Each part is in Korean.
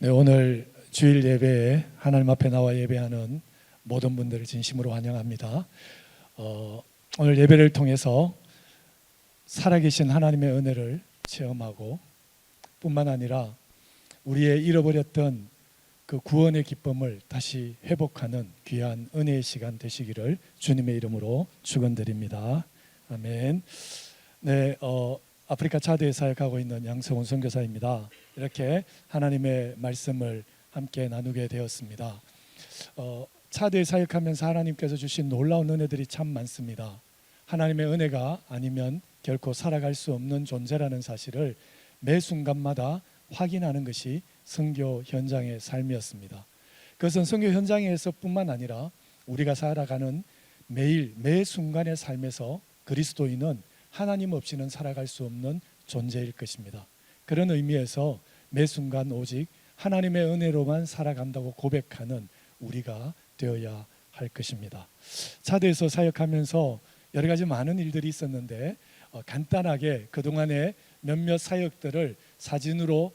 네, 오늘 주일 예배에 하나님 앞에 나와 예배하는 모든 분들을 진심으로 환영합니다. 오늘 예배를 통해서 살아계신 하나님의 은혜를 체험하고 뿐만 아니라 우리의 잃어버렸던 그 구원의 기쁨을 다시 회복하는 귀한 은혜의 시간 되시기를 주님의 이름으로 축원드립니다. 아멘. 네, 아프리카 차드에 사역하고 있는 양성훈 선교사입니다. 이렇게 하나님의 말씀을 함께 나누게 되었습니다. 차드에 사역하면서 하나님께서 주신 놀라운 은혜들이 참 많습니다. 하나님의 은혜가 아니면 결코 살아갈 수 없는 존재라는 사실을 매 순간마다 확인하는 것이 선교 현장의 삶이었습니다. 그것은 선교 현장에서뿐만 아니라 우리가 살아가는 매일 매 순간의 삶에서 그리스도인은 하나님 없이는 살아갈 수 없는 존재일 것입니다. 그런 의미에서 매 순간 오직 하나님의 은혜로만 살아간다고 고백하는 우리가 되어야 할 것입니다. 차대에서 사역하면서 여러 가지 많은 일들이 있었는데 간단하게 그동안의 몇몇 사역들을 사진으로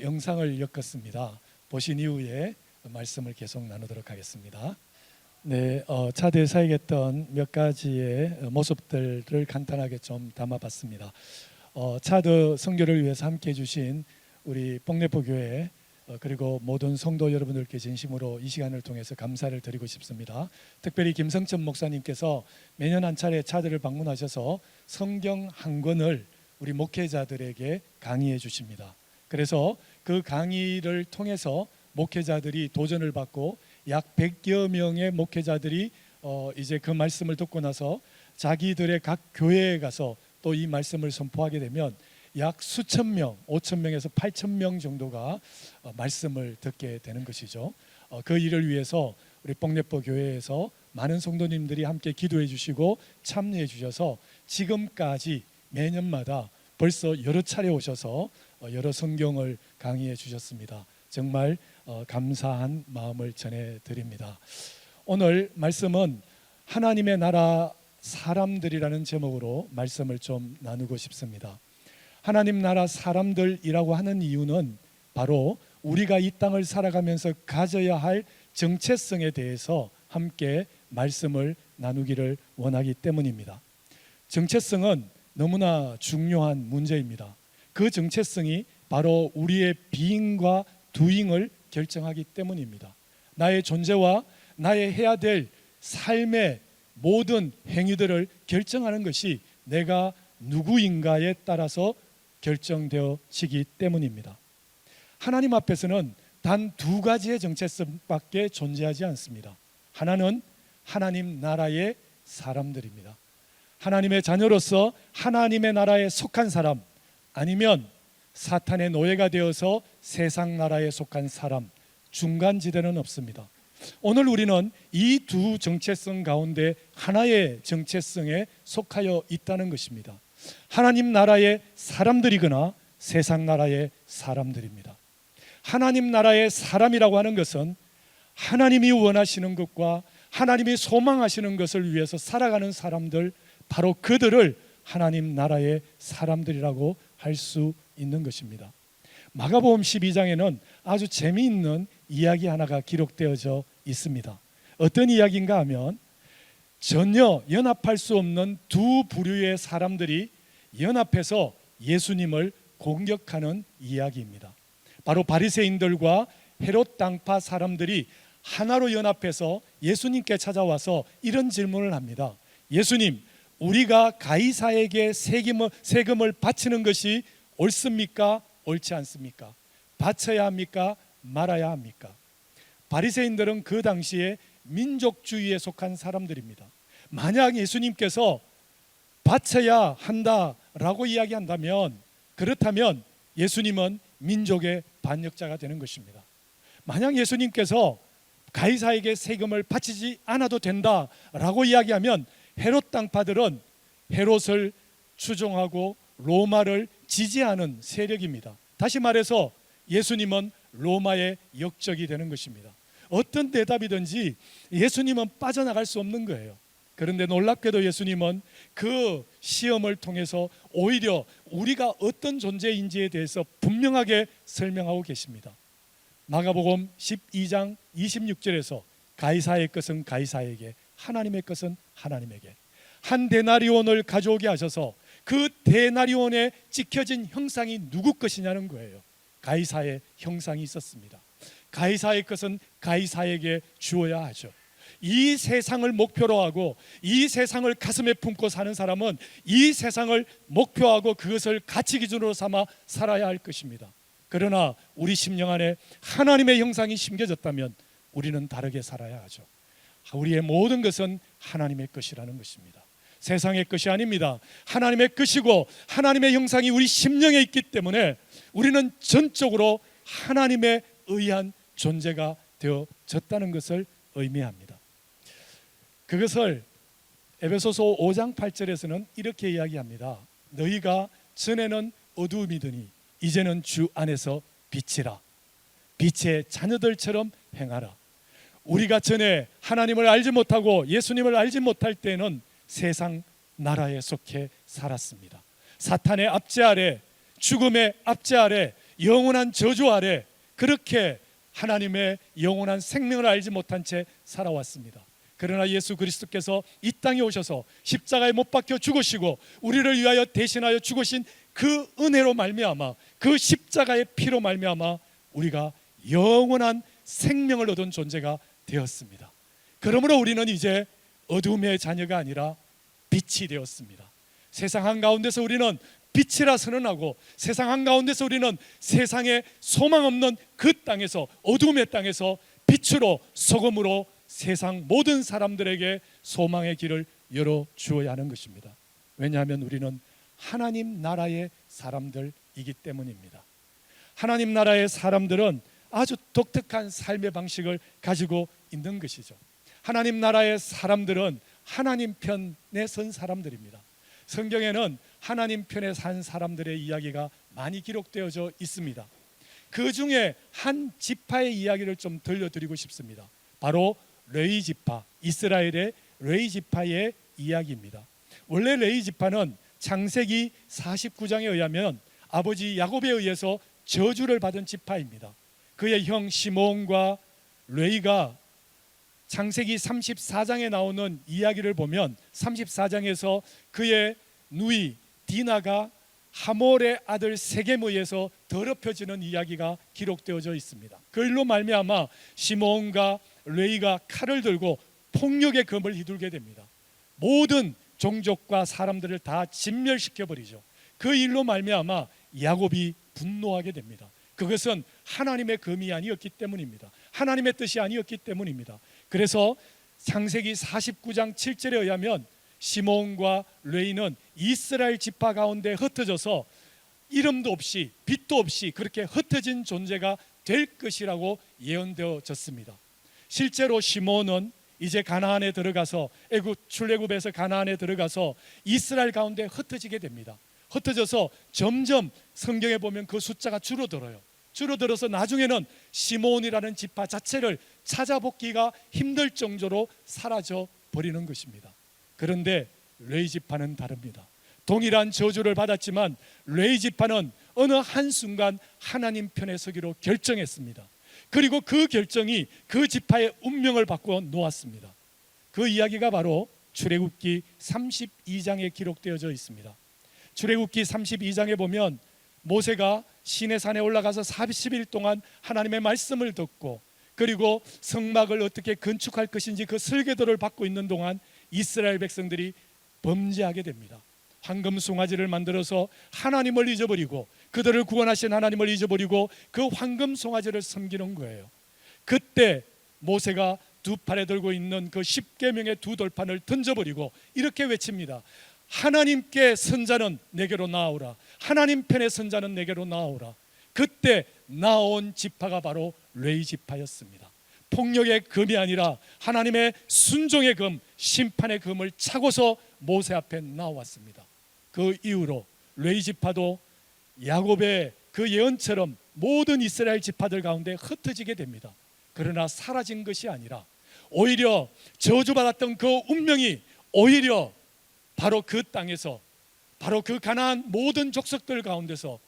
영상을 엮었습니다. 보신 이후에 말씀을 계속 나누도록 하겠습니다. 네, 차대에 사역했던 몇 가지의 모습들을 간단하게 좀 담아봤습니다. 차드 선교를 위해서 함께해 주신 우리 뽕내포 교회 그리고 모든 성도 여러분들께 진심으로 이 시간을 통해서 감사를 드리고 싶습니다. 특별히 김성천 목사님께서 매년 한 차례 차드를 방문하셔서 성경 한 권을 우리 목회자들에게 강의해 주십니다. 그래서 그 강의를 통해서 목회자들이 도전을 받고 약 100여 명의 목회자들이 이제 그 말씀을 듣고 나서 자기들의 각 교회에 가서 또 이 말씀을 선포하게 되면 약 수천 명, 5천 명에서 8천 명 정도가 말씀을 듣게 되는 것이죠. 그 일을 위해서 우리 뽕내포 교회에서 많은 성도님들이 함께 기도해 주시고 참여해 주셔서 지금까지 매년마다 벌써 여러 차례 오셔서 여러 성경을 강의해 주셨습니다. 정말 감사한 마음을 전해드립니다. 오늘 말씀은 하나님의 나라 사람들이라는 제목으로 말씀을 좀 나누고 싶습니다. 하나님 나라 사람들이라고 하는 이유는 바로 우리가 이 땅을 살아가면서 가져야 할 정체성에 대해서 함께 말씀을 나누기를 원하기 때문입니다. 정체성은 너무나 중요한 문제입니다. 그 정체성이 바로 우리의 being과 doing을 결정하기 때문입니다. 나의 존재와 나의 해야 될 삶의 모든 행위들을 결정하는 것이 내가 누구인가에 따라서 결정되어지기 때문입니다. 하나님 앞에서는 단 두 가지의 정체성밖에 존재하지 않습니다. 하나는 하나님 나라의 사람들입니다. 하나님의 자녀로서 하나님의 나라에 속한 사람, 아니면 사탄의 노예가 되어서 세상 나라에 속한 사람, 중간지대는 없습니다. 오늘 우리는 이 두 정체성 가운데 하나의 정체성에 속하여 있다는 것입니다. 하나님 나라의 사람들이거나 세상 나라의 사람들입니다. 하나님 나라의 사람이라고 하는 것은 하나님이 원하시는 것과 하나님이 소망하시는 것을 위해서 살아가는 사람들, 바로 그들을 하나님 나라의 사람들이라고 할 수 있는 것입니다. 마가복음 12장에는 아주 재미있는 이야기 하나가 기록되어져 있습니다. 어떤 이야기인가 하면 전혀 연합할 수 없는 두 부류의 사람들이 연합해서 예수님을 공격하는 이야기입니다. 바로 바리새인들과 헤롯 당파 사람들이 하나로 연합해서 예수님께 찾아와서 이런 질문을 합니다. 예수님, 우리가 가이사에게 세금을 바치는 것이 옳습니까? 옳지 않습니까? 바쳐야 합니까? 말아야 합니까? 바리새인들은 그 당시에 민족주의에 속한 사람들입니다. 만약 예수님께서 바쳐야 한다라고 이야기한다면, 그렇다면 예수님은 민족의 반역자가 되는 것입니다. 만약 예수님께서 가이사에게 세금을 바치지 않아도 된다라고 이야기하면 헤롯 당파들은 헤롯을 추종하고 로마를 지지하는 세력입니다. 다시 말해서 예수님은 로마의 역적이 되는 것입니다. 어떤 대답이든지 예수님은 빠져나갈 수 없는 거예요. 그런데 놀랍게도 예수님은 그 시험을 통해서 오히려 우리가 어떤 존재인지에 대해서 분명하게 설명하고 계십니다. 마가복음 12장 26절에서 가이사의 것은 가이사에게, 하나님의 것은 하나님에게, 한 데나리온을 가져오게 하셔서 그 데나리온에 찍혀진 형상이 누구 것이냐는 거예요. 가이사의 형상이 있었습니다. 가이사의 것은 가이사에게 주어야 하죠. 이 세상을 목표로 하고 이 세상을 가슴에 품고 사는 사람은 이 세상을 목표하고 그것을 가치 기준으로 삼아 살아야 할 것입니다. 그러나 우리 심령 안에 하나님의 형상이 심겨졌다면 우리는 다르게 살아야 하죠. 우리의 모든 것은 하나님의 것이라는 것입니다. 세상의 것이 아닙니다. 하나님의 것이고 하나님의 형상이 우리 심령에 있기 때문에 우리는 전적으로 하나님에 의한 존재가 되어졌다는 것을 의미합니다. 그것을 에베소서 5장 8절에서는 이렇게 이야기합니다. 너희가 전에는 어두움이더니 이제는 주 안에서 빛이라. 빛의 자녀들처럼 행하라. 우리가 전에 하나님을 알지 못하고 예수님을 알지 못할 때는 세상 나라에 속해 살았습니다. 사탄의 압제 아래, 죽음의 압제 아래, 영원한 저주 아래 그렇게 하나님의 영원한 생명을 알지 못한 채 살아왔습니다. 그러나 예수 그리스도께서 이 땅에 오셔서 십자가에 못 박혀 죽으시고 우리를 위하여 대신하여 죽으신 그 은혜로 말미암아, 그 십자가의 피로 말미암아 우리가 영원한 생명을 얻은 존재가 되었습니다. 그러므로 우리는 이제 어둠의 자녀가 아니라 빛이 되었습니다. 세상 한가운데서 우리는 빛이라 선언하고 세상 한가운데서 우리는 세상에 소망 없는 그 땅에서, 어둠의 땅에서 빛으로 소금으로 세상 모든 사람들에게 소망의 길을 열어주어야 하는 것입니다. 왜냐하면 우리는 하나님 나라의 사람들이기 때문입니다. 하나님 나라의 사람들은 아주 독특한 삶의 방식을 가지고 있는 것이죠. 하나님 나라의 사람들은 하나님 편에 선 사람들입니다. 성경에는 하나님 편에 산 사람들의 이야기가 많이 기록되어져 있습니다. 그 중에 한 지파의 이야기를 좀 들려드리고 싶습니다. 바로 레위 지파, 이스라엘의 레위 지파의 이야기입니다. 원래 레위 지파는 창세기 49장에 의하면 아버지 야곱에 의해서 저주를 받은 지파입니다. 그의 형 시므온과 레위가 창세기 34장에 나오는 이야기를 보면 34장에서 그의 누이 디나가 하몰의 아들 세겜에 의해서 더럽혀지는 이야기가 기록되어져 있습니다. 그 일로 말미암아 시므온과 레위가 칼을 들고 폭력의 검을 휘둘게 됩니다. 모든 종족과 사람들을 다 진멸시켜버리죠. 그 일로 말미암아 야곱이 분노하게 됩니다. 그것은 하나님의 검이 아니었기 때문입니다. 하나님의 뜻이 아니었기 때문입니다. 그래서 창세기 49장 7절에 의하면 시므온과 레위는 이스라엘 지파 가운데 흩어져서 이름도 없이 빛도 없이 그렇게 흩어진 존재가 될 것이라고 예언되어졌습니다. 실제로 시므온은 이제 가나안에 들어가서 출애굽에서 가나안에 들어가서 이스라엘 가운데 흩어지게 됩니다. 흩어져서 점점 성경에 보면 그 숫자가 줄어들어요. 줄어들어서 나중에는 시므온이라는 지파 자체를 찾아보기가 힘들 정도로 사라져 버리는 것입니다. 그런데 레위 지파는 다릅니다. 동일한 저주를 받았지만 레위 지파는 어느 한순간 하나님 편에 서기로 결정했습니다. 그리고 그 결정이 그 지파의 운명을 바꾸어 놓았습니다. 그 이야기가 바로 출애굽기 32장에 기록되어져 있습니다. 출애굽기 32장에 보면 모세가 시내산에 올라가서 40일 동안 하나님의 말씀을 듣고 그리고 성막을 어떻게 건축할 것인지 그 설계도를 받고 있는 동안 이스라엘 백성들이 범죄하게 됩니다. 황금 송아지를 만들어서 하나님을 잊어버리고 그들을 구원하신 하나님을 잊어버리고 그 황금 송아지를 섬기는 거예요. 그때 모세가 두 팔에 들고 있는 그 10계명의 두 돌판을 던져버리고 이렇게 외칩니다. 하나님께 선자는 내게로 나오라. 하나님 편의 선자는 내게로 나오라. 그때 나온 지파가 바로 레위 지파였습니다. 폭력의 검이 아니라 하나님의 순종의 검, 심판의 검을 차고서 모세 앞에 나왔습니다. 그 이후로 레위 지파도 야곱의 그 예언처럼 모든 이스라엘 지파들 가운데 흩어지게 됩니다. 그러나 사라진 것이 아니라 오히려 저주받았던 그 운명이 오히려 바로 그 땅에서, 바로 그 가나안 모든 족속들 가운데서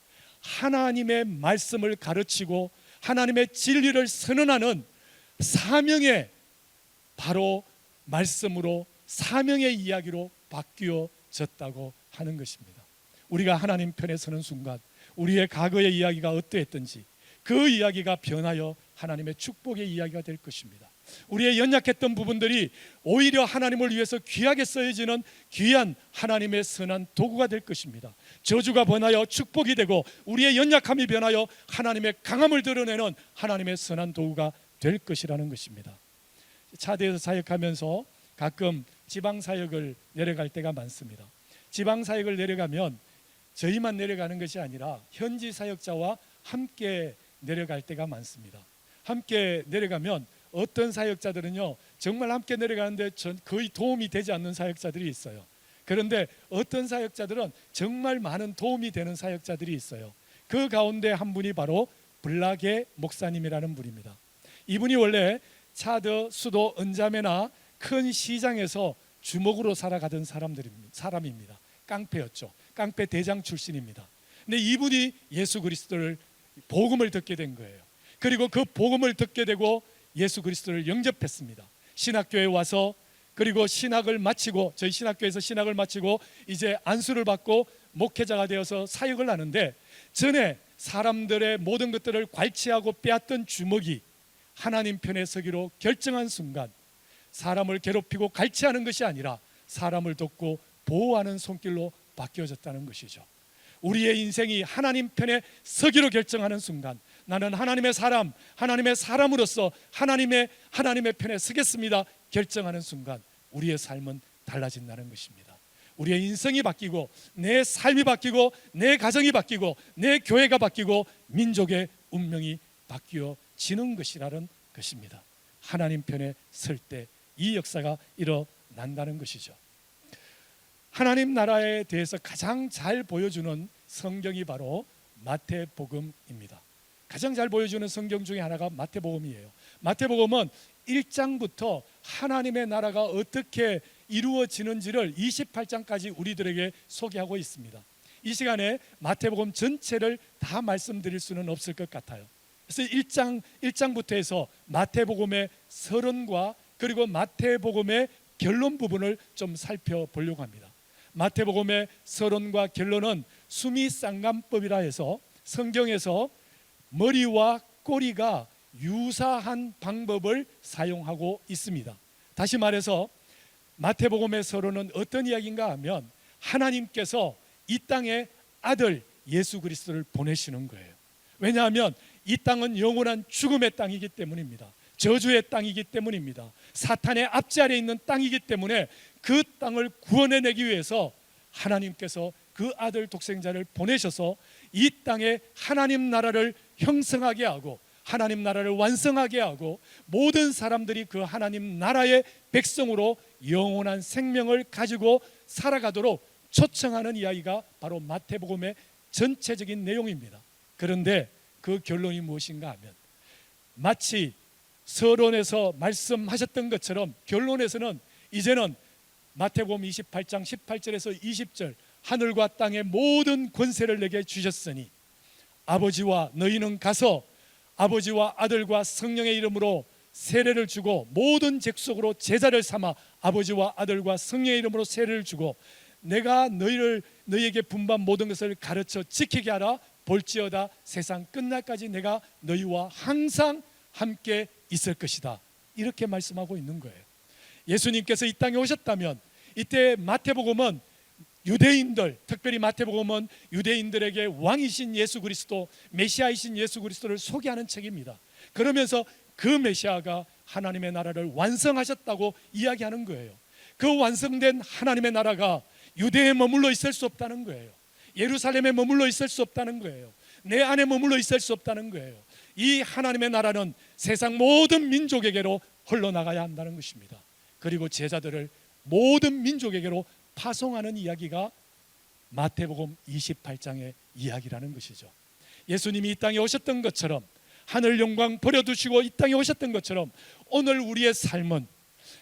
하나님의 말씀을 가르치고 하나님의 진리를 선언하는 사명의 바로 말씀으로 사명의 이야기로 바뀌어졌다고 하는 것입니다. 우리가 하나님 편에 서는 순간 우리의 과거의 이야기가 어떠했든지 그 이야기가 변하여 하나님의 축복의 이야기가 될 것입니다. 우리의 연약했던 부분들이 오히려 하나님을 위해서 귀하게 쓰여지는 귀한 하나님의 선한 도구가 될 것입니다. 저주가 변하여 축복이 되고 우리의 연약함이 변하여 하나님의 강함을 드러내는 하나님의 선한 도구가 될 것이라는 것입니다. 차대에서 사역하면서 가끔 지방사역을 내려갈 때가 많습니다. 지방사역을 내려가면 저희만 내려가는 것이 아니라 현지 사역자와 함께 내려갈 때가 많습니다. 함께 내려가면 어떤 사역자들은요 정말 함께 내려가는데 거의 도움이 되지 않는 사역자들이 있어요. 그런데 어떤 사역자들은 정말 많은 도움이 되는 사역자들이 있어요. 그 가운데 한 분이 바로 블라게 목사님이라는 분입니다. 이분이 원래 차드 수도 은자매나 큰 시장에서 주먹으로 살아가던 사람입니다. 깡패였죠. 깡패 대장 출신입니다. 근데 이분이 예수 그리스도를 복음을 듣게 된 거예요. 그리고 그 복음을 듣게 되고 예수 그리스도를 영접했습니다. 신학교에 와서 그리고 신학을 마치고 저희 신학교에서 신학을 마치고 이제 안수를 받고 목회자가 되어서 사역을 하는데 전에 사람들의 모든 것들을 괄치하고 빼앗던 주먹이 하나님 편에 서기로 결정한 순간 사람을 괴롭히고 갈취하는 것이 아니라 사람을 돕고 보호하는 손길로 바뀌어졌다는 것이죠. 우리의 인생이 하나님 편에 서기로 결정하는 순간 나는 하나님의 사람, 하나님의 사람으로서 하나님의 편에 서겠습니다 결정하는 순간 우리의 삶은 달라진다는 것입니다. 우리의 인생이 바뀌고 내 삶이 바뀌고 내 가정이 바뀌고 내 교회가 바뀌고 민족의 운명이 바뀌어지는 것이라는 것입니다. 하나님 편에 설 때 이 역사가 일어난다는 것이죠. 하나님 나라에 대해서 가장 잘 보여주는 성경이 바로 마태복음입니다. 가장 잘 보여주는 성경 중에 하나가 마태복음이에요. 마태복음은 1장부터 하나님의 나라가 어떻게 이루어지는지를 28장까지 우리들에게 소개하고 있습니다. 이 시간에 마태복음 전체를 다 말씀드릴 수는 없을 것 같아요. 그래서 1장부터 해서 마태복음의 서론과 그리고 마태복음의 결론 부분을 좀 살펴보려고 합니다. 마태복음의 서론과 결론은 수미상관법이라 해서 성경에서 머리와 꼬리가 유사한 방법을 사용하고 있습니다. 다시 말해서 마태복음의 서론은 어떤 이야기인가 하면 하나님께서 이 땅에 아들 예수 그리스도를 보내시는 거예요. 왜냐하면 이 땅은 영원한 죽음의 땅이기 때문입니다. 저주의 땅이기 때문입니다. 사탄의 압제 아래 있는 땅이기 때문에 그 땅을 구원해내기 위해서 하나님께서 그 아들 독생자를 보내셔서 이 땅에 하나님 나라를 형성하게 하고 하나님 나라를 완성하게 하고 모든 사람들이 그 하나님 나라의 백성으로 영원한 생명을 가지고 살아가도록 초청하는 이야기가 바로 마태복음의 전체적인 내용입니다. 그런데 그 결론이 무엇인가 하면 마치 서론에서 말씀하셨던 것처럼 결론에서는 이제는 마태복음 28장 18절에서 20절 하늘과 땅의 모든 권세를 내게 주셨으니 아버지와 너희는 가서 아버지와 아들과 성령의 이름으로 세례를 주고 모든 족속으로 제자를 삼아 아버지와 아들과 성령의 이름으로 세례를 주고 내가 너희에게 분반 모든 것을 가르쳐 지키게 하라. 볼지어다 세상 끝날까지 내가 너희와 항상 함께 있을 것이다. 이렇게 말씀하고 있는 거예요. 예수님께서 이 땅에 오셨다면 이때 마태복음은 유대인들, 특별히 마태복음은 유대인들에게 왕이신 예수 그리스도, 메시아이신 예수 그리스도를 소개하는 책입니다. 그러면서 그 메시아가 하나님의 나라를 완성하셨다고 이야기하는 거예요. 그 완성된 하나님의 나라가 유대에 머물러 있을 수 없다는 거예요. 예루살렘에 머물러 있을 수 없다는 거예요. 내 안에 머물러 있을 수 없다는 거예요. 이 하나님의 나라는 세상 모든 민족에게로 흘러나가야 한다는 것입니다. 그리고 제자들을 모든 민족에게로 파송하는 이야기가 마태복음 28장의 이야기라는 것이죠. 예수님이 이 땅에 오셨던 것처럼 하늘 영광 버려두시고 이 땅에 오셨던 것처럼 오늘 우리의 삶은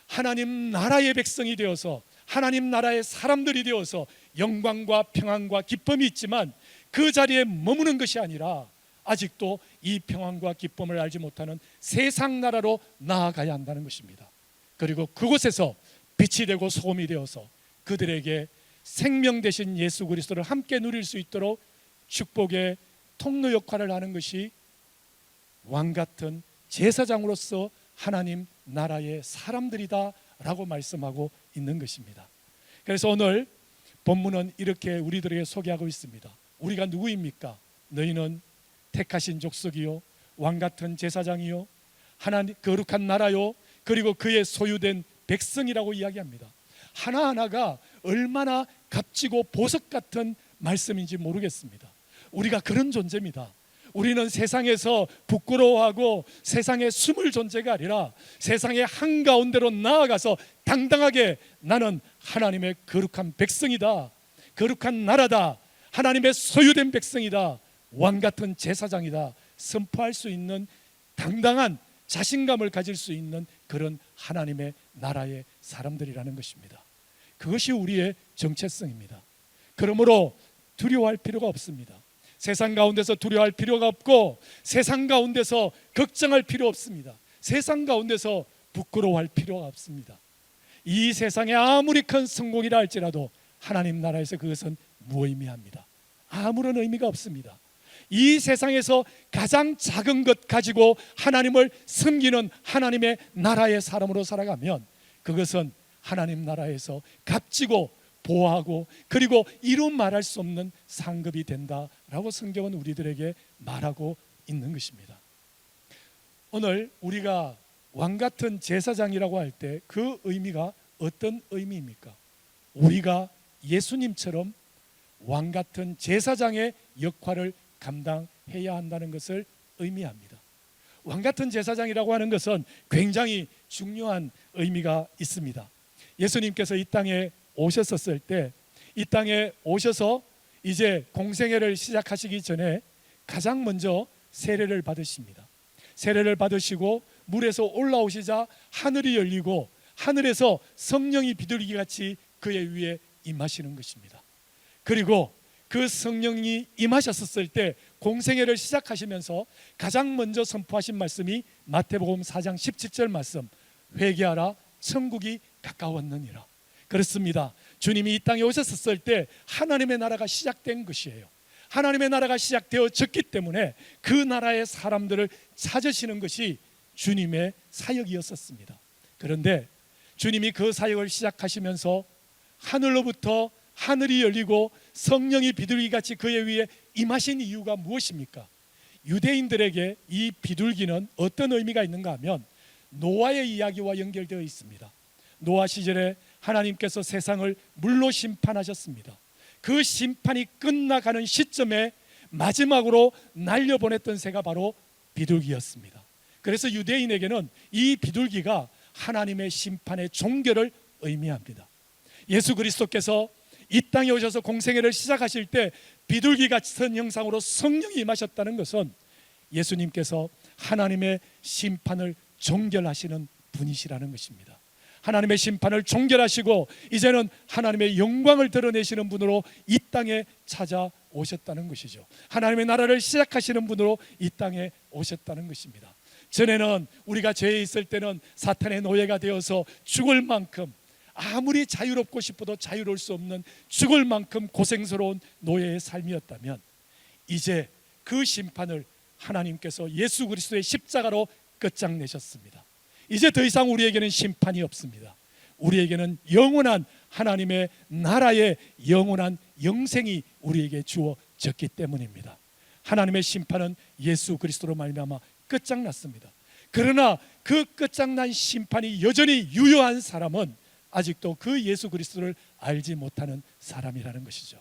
하나님 나라의 백성이 되어서 하나님 나라의 사람들이 되어서 영광과 평안과 기쁨이 있지만 그 자리에 머무는 것이 아니라 아직도 이 평안과 기쁨을 알지 못하는 세상 나라로 나아가야 한다는 것입니다. 그리고 그곳에서 빛이 되고 소금이 되어서 그들에게 생명 되신 예수 그리스도를 함께 누릴 수 있도록 축복의 통로 역할을 하는 것이 왕 같은 제사장으로서 하나님 나라의 사람들이다 라고 말씀하고 있는 것입니다. 그래서 오늘 본문은 이렇게 우리들에게 소개하고 있습니다. 우리가 누구입니까? 너희는 택하신 족속이요 왕 같은 제사장이요 하나님 거룩한 나라요 그리고 그의 소유된 백성이라고 이야기합니다. 하나하나가 얼마나 값지고 보석 같은 말씀인지 모르겠습니다. 우리가 그런 존재입니다. 우리는 세상에서 부끄러워하고 세상에 숨을 존재가 아니라 세상의 한가운데로 나아가서 당당하게 나는 하나님의 거룩한 백성이다, 거룩한 나라다, 하나님의 소유된 백성이다, 왕같은 제사장이다 선포할 수 있는 당당한 자신감을 가질 수 있는 그런 하나님의 나라의 사람들이라는 것입니다. 그것이 우리의 정체성입니다. 그러므로 두려워할 필요가 없습니다. 세상 가운데서 두려워할 필요가 없고 세상 가운데서 걱정할 필요 없습니다. 세상 가운데서 부끄러워할 필요가 없습니다. 이 세상에 아무리 큰 성공이라 할지라도 하나님 나라에서 그것은 무의미합니다. 아무런 의미가 없습니다. 이 세상에서 가장 작은 것 가지고 하나님을 섬기는 하나님의 나라의 사람으로 살아가면 그것은 하나님 나라에서 값지고 보호하고 그리고 이루 말할 수 없는 상급이 된다라고 성경은 우리들에게 말하고 있는 것입니다. 오늘 우리가 왕같은 제사장이라고 할 때 그 의미가 어떤 의미입니까? 우리가 예수님처럼 왕같은 제사장의 역할을 감당해야 한다는 것을 의미합니다. 왕같은 제사장이라고 하는 것은 굉장히 중요한 의미가 있습니다. 예수님께서 이 땅에 오셨었을 때 이 땅에 오셔서 이제 공생애를 시작하시기 전에 가장 먼저 세례를 받으십니다. 세례를 받으시고 물에서 올라오시자 하늘이 열리고 하늘에서 성령이 비둘기 같이 그의 위에 임하시는 것입니다. 그리고 그 성령이 임하셨을 때 공생애를 시작하시면서 가장 먼저 선포하신 말씀이 마태복음 4장 17절 말씀, 회개하라 천국이 가까웠느니라. 그렇습니다. 주님이 이 땅에 오셨을 때 하나님의 나라가 시작된 것이에요. 하나님의 나라가 시작되어졌기 때문에 그 나라의 사람들을 찾으시는 것이 주님의 사역이었습니다. 그런데 주님이 그 사역을 시작하시면서 하늘로부터 하늘이 열리고 성령이 비둘기같이 그의 위에 임하신 이유가 무엇입니까? 유대인들에게 이 비둘기는 어떤 의미가 있는가 하면 노아의 이야기와 연결되어 있습니다. 노아 시절에 하나님께서 세상을 물로 심판하셨습니다. 그 심판이 끝나가는 시점에 마지막으로 날려보냈던 새가 바로 비둘기였습니다. 그래서 유대인에게는 이 비둘기가 하나님의 심판의 종결을 의미합니다. 예수 그리스도께서 이 땅에 오셔서 공생애를 시작하실 때 비둘기 같은 형상으로 성령이 임하셨다는 것은 예수님께서 하나님의 심판을 종결하시는 분이시라는 것입니다. 하나님의 심판을 종결하시고 이제는 하나님의 영광을 드러내시는 분으로 이 땅에 찾아오셨다는 것이죠. 하나님의 나라를 시작하시는 분으로 이 땅에 오셨다는 것입니다. 전에는 우리가 죄에 있을 때는 사탄의 노예가 되어서 죽을 만큼 아무리 자유롭고 싶어도 자유로울 수 없는 죽을 만큼 고생스러운 노예의 삶이었다면 이제 그 심판을 하나님께서 예수 그리스도의 십자가로 끝장내셨습니다. 이제 더 이상 우리에게는 심판이 없습니다. 우리에게는 영원한 하나님의 나라의 영원한 영생이 우리에게 주어졌기 때문입니다. 하나님의 심판은 예수 그리스도로 말미암아 끝장났습니다. 그러나 그 끝장난 심판이 여전히 유효한 사람은 아직도 그 예수 그리스도를 알지 못하는 사람이라는 것이죠.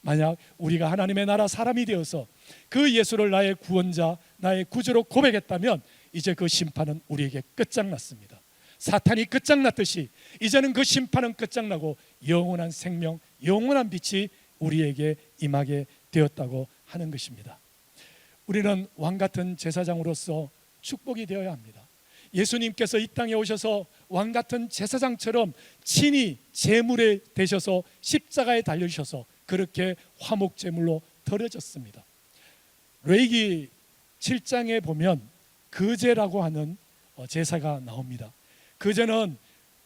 만약 우리가 하나님의 나라 사람이 되어서 그 예수를 나의 구원자, 나의 구주로 고백했다면 이제 그 심판은 우리에게 끝장났습니다. 사탄이 끝장났듯이 이제는 그 심판은 끝장나고 영원한 생명, 영원한 빛이 우리에게 임하게 되었다고 하는 것입니다. 우리는 왕같은 제사장으로서 축복이 되어야 합니다. 예수님께서 이 땅에 오셔서 왕같은 제사장처럼 친히 제물에 되셔서 십자가에 달려주셔서 그렇게 화목제물로 드려졌습니다. 레위기 7장에 보면 거제라고 하는 제사가 나옵니다. 거제는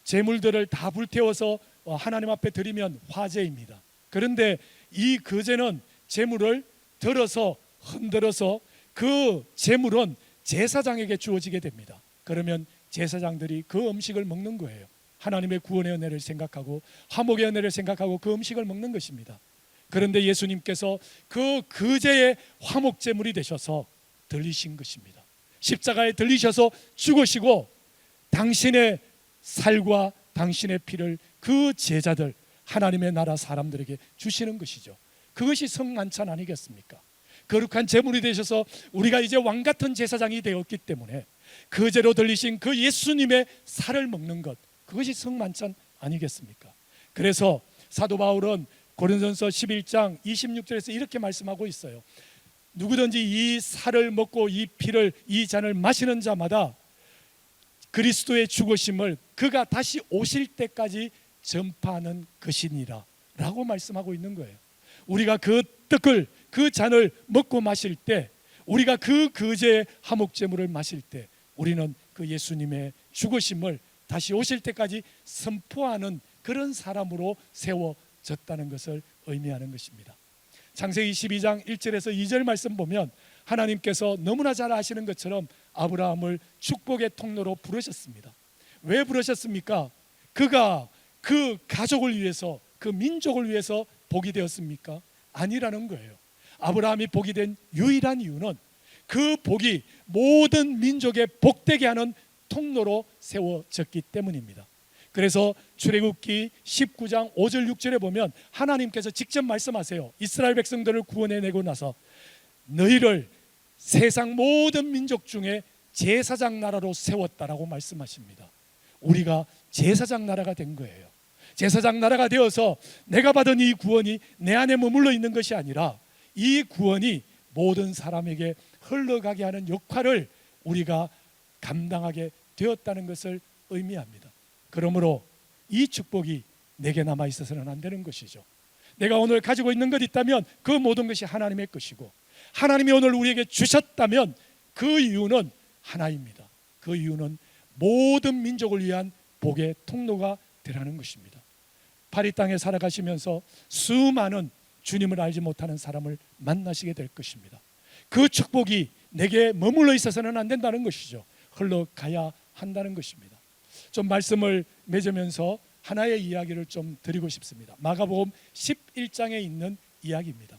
제물들을 다 불태워서 하나님 앞에 드리면 화제입니다. 그런데 이 거제는 제물을 들어서 흔들어서 그 제물은 제사장에게 주어지게 됩니다. 그러면 제사장들이 그 음식을 먹는 거예요. 하나님의 구원의 은혜를 생각하고 화목의 은혜를 생각하고 그 음식을 먹는 것입니다. 그런데 예수님께서 그 거제의 화목 제물이 되셔서 들리신 것입니다. 십자가에 들리셔서 죽으시고 당신의 살과 당신의 피를 그 제자들, 하나님의 나라 사람들에게 주시는 것이죠. 그것이 성만찬 아니겠습니까? 거룩한 제물이 되셔서 우리가 이제 왕같은 제사장이 되었기 때문에 거제로 들리신 그 예수님의 살을 먹는 것, 그것이 성만찬 아니겠습니까? 그래서 사도 바울은 고린도전서 11장 26절에서 이렇게 말씀하고 있어요. 누구든지 이 살을 먹고 이 피를, 이 잔을 마시는 자마다 그리스도의 죽으심을 그가 다시 오실 때까지 전파하는 것이니라 라고 말씀하고 있는 거예요. 우리가 그 떡을, 그 잔을 먹고 마실 때, 우리가 그 거제의 화목제물을 마실 때 우리는 그 예수님의 죽으심을 다시 오실 때까지 선포하는 그런 사람으로 세워졌다는 것을 의미하는 것입니다. 창세기 12장 1절에서 2절 말씀 보면 하나님께서 너무나 잘 아시는 것처럼 아브라함을 축복의 통로로 부르셨습니다. 왜 부르셨습니까? 그가 그 가족을 위해서, 그 민족을 위해서 복이 되었습니까? 아니라는 거예요. 아브라함이 복이 된 유일한 이유는 그 복이 모든 민족의 복되게 하는 통로로 세워졌기 때문입니다. 그래서 출애굽기 19장 5절 6절에 보면 하나님께서 직접 말씀하세요. 이스라엘 백성들을 구원해내고 나서 너희를 세상 모든 민족 중에 제사장 나라로 세웠다라고 말씀하십니다. 우리가 제사장 나라가 된 거예요. 제사장 나라가 되어서 내가 받은 이 구원이 내 안에 머물러 있는 것이 아니라 이 구원이 모든 사람에게 흘러가게 하는 역할을 우리가 감당하게 되었다는 것을 의미합니다. 그러므로 이 축복이 내게 남아 있어서는 안 되는 것이죠. 내가 오늘 가지고 있는 것 있다면 그 모든 것이 하나님의 것이고, 하나님이 오늘 우리에게 주셨다면 그 이유는 하나입니다. 그 이유는 모든 민족을 위한 복의 통로가 되라는 것입니다. 파리 땅에 살아가시면서 수많은 주님을 알지 못하는 사람을 만나시게 될 것입니다. 그 축복이 내게 머물러 있어서는 안 된다는 것이죠. 흘러가야 한다는 것입니다. 좀 말씀을 맺으면서 하나의 이야기를 좀 드리고 싶습니다. 마가복음 11장에 있는 이야기입니다.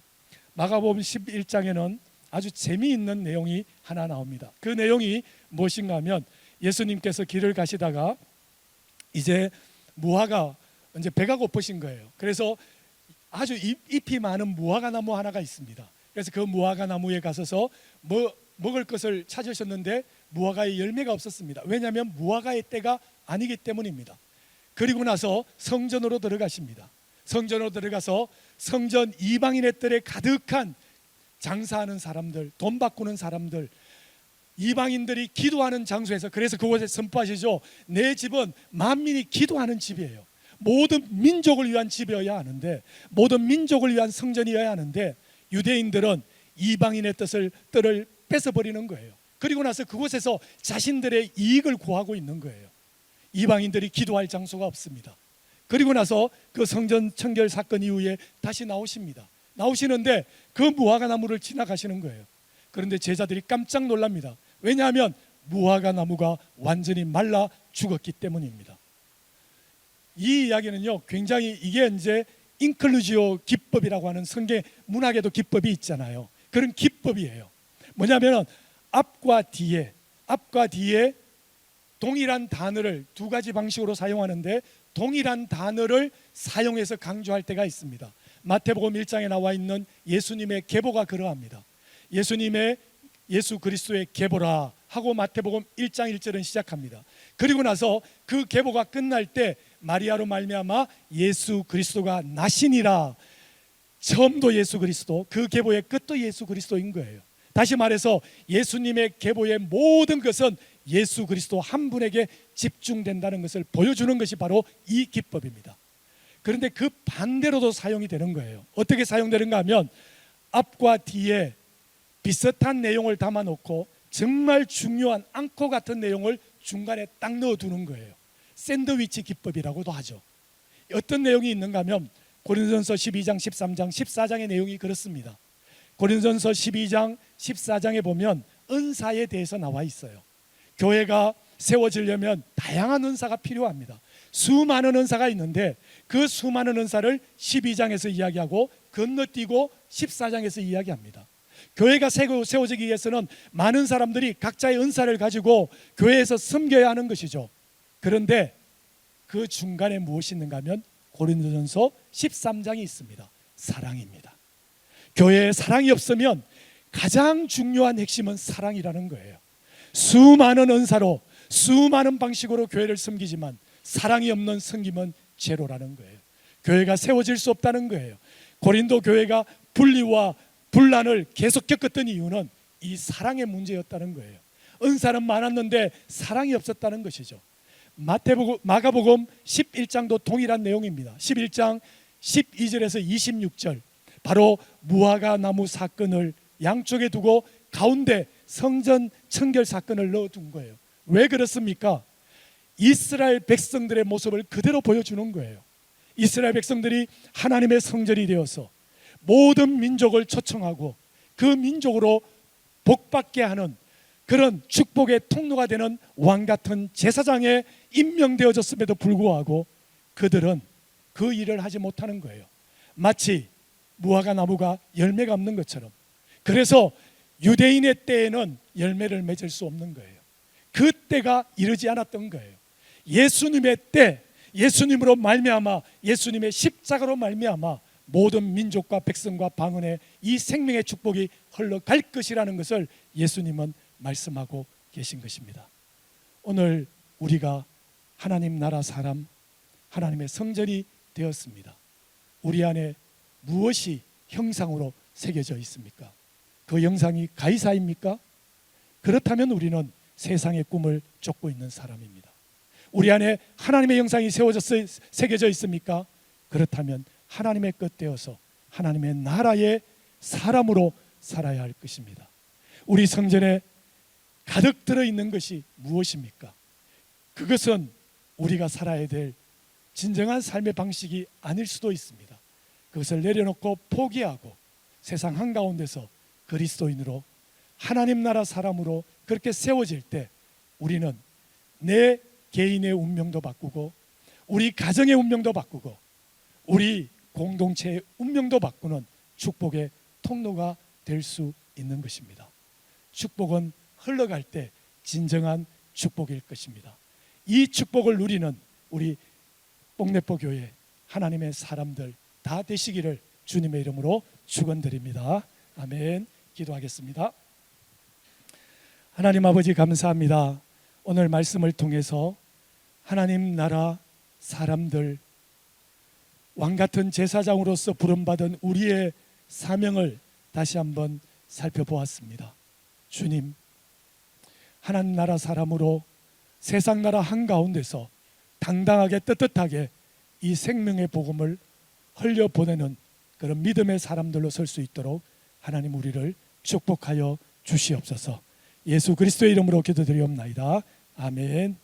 마가복음 11장에는 아주 재미있는 내용이 하나 나옵니다. 그 내용이 무엇인가 하면 예수님께서 길을 가시다가 이제 무화과, 이제 배가 고프신 거예요. 그래서 아주 잎이 많은 무화과 나무 하나가 있습니다. 그래서 그 무화과 나무에 가서서 먹을 것을 찾으셨는데 무화과의 열매가 없었습니다. 왜냐하면 무화과의 때가 아니기 때문입니다. 그리고 나서 성전으로 들어가십니다. 성전으로 들어가서 성전 이방인의 뜰에 가득한 장사하는 사람들, 돈 바꾸는 사람들, 이방인들이 기도하는 장소에서, 그래서 그곳에 선포하시죠. 내 집은 만민이 기도하는 집이에요. 모든 민족을 위한 집이어야 하는데, 모든 민족을 위한 성전이어야 하는데 유대인들은 이방인의 뜰을 뺏어버리는 거예요. 그리고 나서 그곳에서 자신들의 이익을 구하고 있는 거예요. 이방인들이 기도할 장소가 없습니다. 그리고 나서 그 성전 청결 사건 이후에 다시 나오십니다. 나오시는데 그 무화과 나무를 지나가시는 거예요. 그런데 제자들이 깜짝 놀랍니다. 왜냐하면 무화과 나무가 완전히 말라 죽었기 때문입니다. 이 이야기는요, 굉장히, 이게 이제 인클루지오 기법이라고 하는 성경 문학에도 기법이 있잖아요. 그런 기법이에요. 뭐냐면 앞과 뒤에 동일한 단어를 두 가지 방식으로 사용하는데 동일한 단어를 사용해서 강조할 때가 있습니다. 마태복음 1장에 나와 있는 예수님의 계보가 그러합니다. 예수 그리스도의 계보라 하고 마태복음 1장 1절은 시작합니다. 그리고 나서 그 계보가 끝날 때 마리아로 말미암아 예수 그리스도가 나시니라. 처음도 예수 그리스도, 그 계보의 끝도 예수 그리스도인 거예요. 다시 말해서 예수님의 계보의 모든 것은 예수 그리스도 한 분에게 집중된다는 것을 보여주는 것이 바로 이 기법입니다. 그런데 그 반대로도 사용이 되는 거예요. 어떻게 사용되는가 하면 앞과 뒤에 비슷한 내용을 담아놓고 정말 중요한 앙코 같은 내용을 중간에 딱 넣어두는 거예요. 샌드위치 기법이라고도 하죠. 어떤 내용이 있는가 하면 고린도전서 12장, 13장, 14장의 내용이 그렇습니다. 고린도전서 12장, 14장에 보면 은사에 대해서 나와 있어요. 교회가 세워지려면 다양한 은사가 필요합니다. 수많은 은사가 있는데 그 수많은 은사를 12장에서 이야기하고 건너뛰고 14장에서 이야기합니다. 교회가 세워지기 위해서는 많은 사람들이 각자의 은사를 가지고 교회에서 섬겨야 하는 것이죠. 그런데 그 중간에 무엇이 있는가 하면 고린도전서 13장이 있습니다. 사랑입니다. 교회에 사랑이 없으면 가장 중요한 핵심은 사랑이라는 거예요. 수많은 은사로 수많은 방식으로 교회를 섬기지만 사랑이 없는 섬김은 제로라는 거예요. 교회가 세워질 수 없다는 거예요. 고린도 교회가 분리와 분란을 계속 겪었던 이유는 이 사랑의 문제였다는 거예요. 은사는 많았는데 사랑이 없었다는 것이죠. 마가복음 11장도 동일한 내용입니다. 11장 12절에서 26절, 바로 무화과 나무 사건을 양쪽에 두고 가운데 성전 청결 사건을 넣어둔 거예요. 왜 그렇습니까? 이스라엘 백성들의 모습을 그대로 보여주는 거예요. 이스라엘 백성들이 하나님의 성전이 되어서 모든 민족을 초청하고 그 민족으로 복받게 하는 그런 축복의 통로가 되는 왕같은 제사장에 임명되어졌음에도 불구하고 그들은 그 일을 하지 못하는 거예요. 마치 무화과 나무가 열매가 없는 것처럼. 그래서 유대인의 때에는 열매를 맺을 수 없는 거예요. 그 때가 이르지 않았던 거예요. 예수님의 때, 예수님으로 말미암아, 예수님의 십자가로 말미암아 모든 민족과 백성과 방언의 이 생명의 축복이 흘러갈 것이라는 것을 예수님은 말씀하고 계신 것입니다. 오늘 우리가 하나님 나라 사람, 하나님의 성전이 되었습니다. 우리 안에 무엇이 형상으로 새겨져 있습니까? 그 형상이 가이사입니까? 그렇다면 우리는 세상의 꿈을 쫓고 있는 사람입니다. 우리 안에 하나님의 형상이 새겨져 있습니까? 그렇다면 하나님의 것 되어서 하나님의 나라의 사람으로 살아야 할 것입니다. 우리 성전에 가득 들어있는 것이 무엇입니까? 그것은 우리가 살아야 될 진정한 삶의 방식이 아닐 수도 있습니다. 그것을 내려놓고 포기하고 세상 한가운데서 그리스도인으로 하나님 나라 사람으로 그렇게 세워질 때 우리는 내 개인의 운명도 바꾸고 우리 가정의 운명도 바꾸고 우리 공동체의 운명도 바꾸는 축복의 통로가 될 수 있는 것입니다. 축복은 흘러갈 때 진정한 축복일 것입니다. 이 축복을 누리는 우리 뽕내포 교회 하나님의 사람들 다 되시기를 주님의 이름으로 축원드립니다. 아멘. 기도하겠습니다. 하나님 아버지 감사합니다. 오늘 말씀을 통해서 하나님 나라 사람들 왕같은 제사장으로서 부름받은 우리의 사명을 다시 한번 살펴보았습니다. 주님, 하나님 나라 사람으로 세상 나라 한가운데서 당당하게 떳떳하게 이 생명의 복음을 흘려보내는 그런 믿음의 사람들로 설 수 있도록 하나님 우리를 축복하여 주시옵소서. 예수 그리스도의 이름으로 기도드리옵나이다. 아멘.